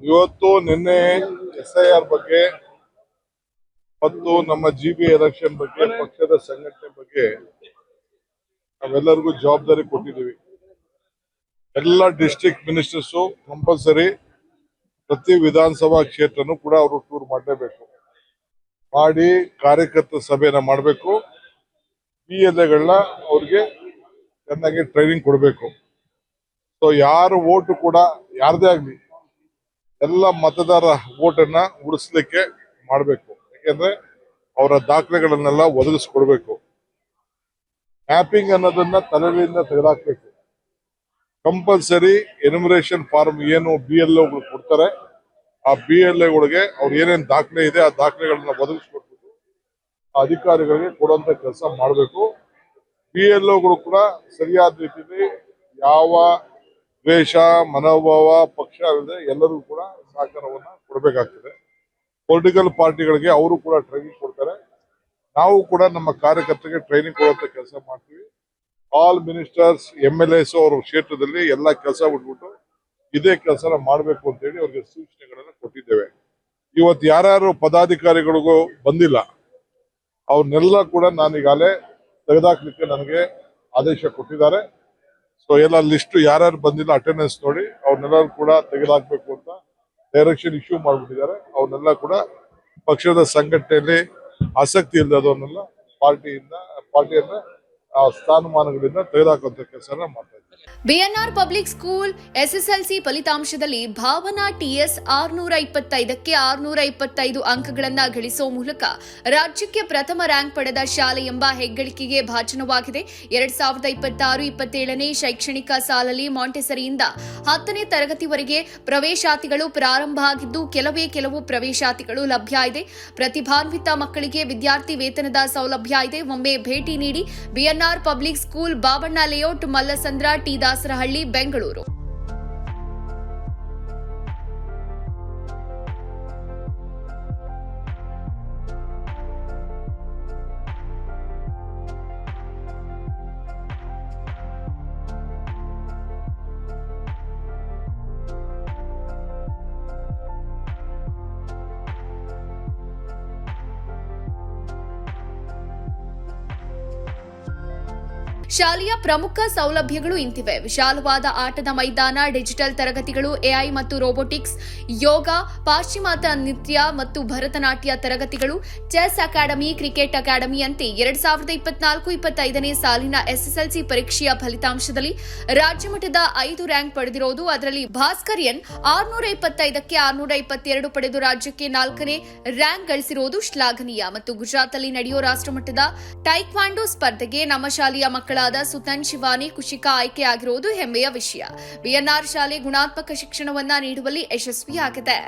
ಇವತ್ತು ನಿನ್ನೆ SIR ಬಗ್ಗೆ ಮತ್ತು ನಮ್ಮ GB ಎಲೆಕ್ಷನ್ ಬಗ್ಗೆ ಪಕ್ಷದ ಸಂಘಟನೆ ಬಗ್ಗೆ ನಾವೆಲ್ಲರಿಗೂ ಜವಾಬ್ದಾರಿ ಕೊಟ್ಟಿದ್ದೀವಿ. ಎಲ್ಲ ಡಿಸ್ಟ್ರಿಕ್ಟ್ ಮಿನಿಸ್ಟರ್ಸ್ ಕಂಪಲ್ಸರಿ ಪ್ರತಿ ವಿಧಾನಸಭಾ ಕ್ಷೇತ್ರನೂ ಕೂಡ ಅವರು ಟೂರ್ ಮಾಡಲೇಬೇಕು, ಮಾಡಿ ಕಾರ್ಯಕರ್ತ ಸಭೆನ ಮಾಡಬೇಕು. PLAಗಳನ್ನ ಅವ್ರಿಗೆ ಚೆನ್ನಾಗಿ ಟ್ರೈನಿಂಗ್ ಕೊಡಬೇಕು. ಸೊ ಯಾರು ಓಟು ಕೂಡ ಯಾರದೇ ಆಗಲಿ ಎಲ್ಲ ಮತದಾರ ಓಟನ್ನ ಉಳಿಸ್ಲಿಕ್ಕೆ ಮಾಡಬೇಕು. ಯಾಕೆಂದ್ರೆ ಅವರ ದಾಖಲೆಗಳನ್ನೆಲ್ಲ ಒದಗಿಸ್ಕೊಡ್ಬೇಕು. ಮ್ಯಾಪಿಂಗ್ ಅನ್ನೋದನ್ನ ತಲೆಯಿಂದ ತೆಗೆದಾಕ್ಬೇಕು. ಕಂಪಲ್ಸರಿ ಎನ್ಯುಮರೇಷನ್ ಫಾರ್ಮ್ ಏನು BLOಗಳು ಕೊಡ್ತಾರೆ, ಆ BLAಗಳಿಗೆ ಅವ್ರು ಏನೇನು ದಾಖಲೆ ಇದೆ ಆ ದಾಖಲೆಗಳನ್ನ ಒದಗಿಸ್ಕೊಟ್ಬಿಟ್ಟು ಅಧಿಕಾರಿಗಳಿಗೆ ಕೊಡುವಂತ ಕೆಲಸ ಮಾಡಬೇಕು. BLOಗಳು ಕೂಡ ಸರಿಯಾದ ರೀತಿಯಲ್ಲಿ ಯಾವ ದ್ವೇಷ ಮನೋಭಾವ ಪಕ್ಷ ಅಲ್ಲದೆ ಎಲ್ಲರೂ ಕೂಡ ಸಹಕಾರವನ್ನ ಕೊಡಬೇಕಾಗ್ತದೆ. ಪೊಲಿಟಿಕಲ್ ಪಾರ್ಟಿಗಳಿಗೆ ಅವರು ಕೂಡ ಟ್ರೈನಿಂಗ್ ಕೊಡ್ತಾರೆ. ನಾವು ಕೂಡ ನಮ್ಮ ಕಾರ್ಯಕರ್ತರಿಗೆ ಟ್ರೈನಿಂಗ್ ಕೊಡುವಂತ ಕೆಲಸ ಮಾಡ್ತೀವಿ. ಆಲ್ ಮಿನಿಸ್ಟರ್ಸ್ MLAs ಅವರ ಕ್ಷೇತ್ರದಲ್ಲಿ ಎಲ್ಲ ಕೆಲಸ ಬಿಟ್ಬಿಟ್ಟು ಇದೇ ಕೆಲಸ ಮಾಡಬೇಕು ಅಂತ ಹೇಳಿ ಅವ್ರಿಗೆ ಸೂಚನೆಗಳನ್ನು ಕೊಟ್ಟಿದ್ದೇವೆ. ಇವತ್ತು ಯಾರ್ಯಾರು ಪದಾಧಿಕಾರಿಗಳಿಗೂ ಬಂದಿಲ್ಲ ಅವ್ರನ್ನೆಲ್ಲ ಕೂಡ ನಾನೀಗಾಗಲೇ ತೆಗೆದಾಕ್ಲಿಕ್ಕೆ ನನಗೆ ಆದೇಶ ಕೊಟ್ಟಿದ್ದಾರೆ. ಸೊ ಎಲ್ಲ ಲಿಸ್ಟ್ ಯಾರ್ಯಾರು ಬಂದಿಲ್ಲ ಅಟೆಂಡೆನ್ಸ್ ನೋಡಿ ಅವ್ರನ್ನೆಲ್ಲರೂ ಕೂಡ ತೆಗೆದಾಕ್ಬೇಕು ಅಂತ ಡೈರೆಕ್ಷನ್ ಇಶ್ಯೂ ಮಾಡಿಬಿಟ್ಟಿದ್ದಾರೆ. ಅವ್ರನ್ನೆಲ್ಲ ಕೂಡ ಪಕ್ಷದ ಸಂಘಟನೆಯಲ್ಲಿ ಆಸಕ್ತಿ ಇಲ್ಲದವ್ರನ್ನೆಲ್ಲ ಪಾರ್ಟಿಯನ್ನ ಸ್ಥಾನಮಾನಗಳಿಂದ ತೆಗೆದುಹಾಕುವಂತ ಕೆಲಸ ಮಾಡ್ತಾ ಇದ್ದಾರೆ. BNR ಪಬ್ಲಿಕ್ ಸ್ಕೂಲ್ SSLC ಫಲಿತಾಂಶದಲ್ಲಿ ಭಾವನಾ TS 625ಕ್ಕೆ 625 ಅಂಕಗಳನ್ನು ಗಳಿಸುವ ಮೂಲಕ ರಾಜ್ಯಕ್ಕೆ ಪ್ರಥಮ ರ್ಯಾಂಕ್ ಪಡೆದ ಶಾಲೆ ಎಂಬ ಹೆಗ್ಗಳಿಕೆಗೆ ಭಾಜನವಾಗಿದೆ. 2026-27ನೇ ಶೈಕ್ಷಣಿಕ ಸಾಲಲ್ಲಿ ಮಾಂಟೆಸರಿಯಿಂದ 10ನೇ ತರಗತಿವರೆಗೆ ಪ್ರವೇಶಾತಿಗಳು ಪ್ರಾರಂಭ ಆಗಿದ್ದು ಕೆಲವು ಪ್ರವೇಶಾತಿಗಳು ಲಭ್ಯ ಇದೆ. ಪ್ರತಿಭಾನ್ವಿತ ಮಕ್ಕಳಿಗೆ ವಿದ್ಯಾರ್ಥಿ ವೇತನದ ಸೌಲಭ್ಯ ಇದೆ. ಒಮ್ಮೆ ಭೇಟಿ ನೀಡಿ. BNR public school, Babanna layout, Mallasandra, T Dasarahalli, Bengaluru. ಶಾಲೆಯ ಪ್ರಮುಖ ಸೌಲಭ್ಯಗಳು ಇಂತಿವೆ: ವಿಶಾಲವಾದ ಆಟದ ಮೈದಾನ, ಡಿಜಿಟಲ್ ತರಗತಿಗಳು, AI ಮತ್ತು ರೋಬೋಟಿಕ್ಸ್, ಯೋಗ, ಪಾಶ್ಚಿಮಾತ್ಯ ನೃತ್ಯ ಮತ್ತು ಭರತನಾಟ್ಯ ತರಗತಿಗಳು, ಚೆಸ್ ಅಕಾಡೆಮಿ, ಕ್ರಿಕೆಟ್ ಅಕಾಡೆಮಿಯಂತೆ 2024-25ನೇ ಸಾಲಿನ SSLC ಪರೀಕ್ಷೆಯ ಫಲಿತಾಂಶದಲ್ಲಿ ರಾಜ್ಯಮಟ್ಟದ 5 ರ್ಯಾಂಕ್ ಪಡೆದಿರುವುದು. ಅದರಲ್ಲಿ ಭಾಸ್ಕರ್ಯನ್ 625ಕ್ಕೆ 622 ಪಡೆದು ರಾಜ್ಯಕ್ಕೆ 4ನೇ ರ್ಯಾಂಕ್ ಗಳಿಸಿರುವುದು ಶ್ಲಾಘನೀಯ. ಮತ್ತು ಗುಜರಾತ್ನಲ್ಲಿ ನಡೆಯುವ ರಾಷ್ಟ್ರಮಟ್ಟದ ಟೈಕ್ವಾಂಡೋ ಸ್ಪರ್ಧೆಗೆ ನಮ್ಮ ಶಾಲೆಯ ಮಕ್ಕಳಾದ ಸುತನ್, ಶಿವಾನಿ, ಕುಶಿಕಾ ಆಯ್ಕೆಯಾಗಿರುವುದು ಹೆಮ್ಮೆಯ ವಿಷಯ. BNR ಶಾಲೆ ಗುಣಾತ್ಮಕ ಶಿಕ್ಷಣವನ್ನ ನೀಡುವಲ್ಲಿ ಯಶಸ್ವಿಯಾಗಿದೆ.